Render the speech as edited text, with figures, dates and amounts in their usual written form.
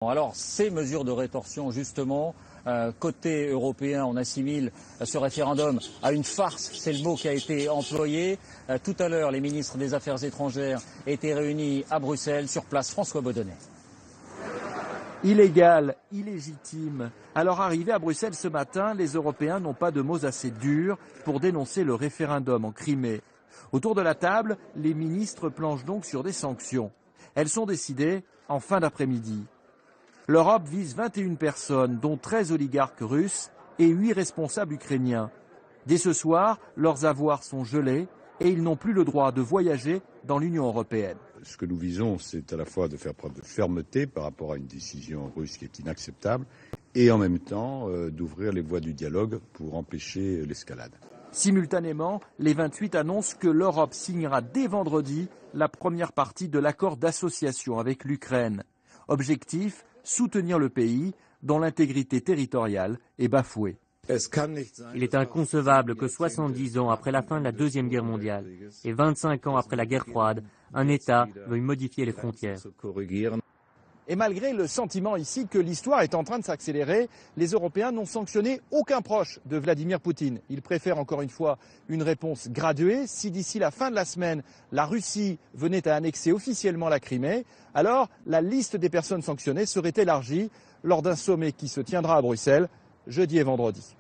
Alors ces mesures de rétorsion, justement, côté européen, on assimile ce référendum à une farce, c'est le mot qui a été employé. Tout à l'heure, les ministres des Affaires étrangères étaient réunis à Bruxelles. Sur place, François Baudonnet. Illégal, illégitime. À leur arrivée à Bruxelles ce matin, les Européens n'ont pas de mots assez durs pour dénoncer le référendum en Crimée. Autour de la table, les ministres planchent donc sur des sanctions. Elles sont décidées en fin d'après-midi. L'Europe vise 21 personnes, dont 13 oligarques russes et 8 responsables ukrainiens. Dès ce soir, leurs avoirs sont gelés et ils n'ont plus le droit de voyager dans l'Union européenne. Ce que nous visons, c'est à la fois de faire preuve de fermeté par rapport à une décision russe qui est inacceptable et en même temps d'ouvrir les voies du dialogue pour empêcher l'escalade. Simultanément, les 28 annoncent que l'Europe signera dès vendredi la première partie de l'accord d'association avec l'Ukraine. Objectif, soutenir le pays dont l'intégrité territoriale est bafouée. Il est inconcevable que 70 ans après la fin de la Deuxième Guerre mondiale et 25 ans après la guerre froide, un État veuille modifier les frontières. Et malgré le sentiment ici que l'histoire est en train de s'accélérer, les Européens n'ont sanctionné aucun proche de Vladimir Poutine. Ils préfèrent encore une fois une réponse graduée. Si d'ici la fin de la semaine, la Russie venait à annexer officiellement la Crimée, alors la liste des personnes sanctionnées serait élargie lors d'un sommet qui se tiendra à Bruxelles jeudi et vendredi.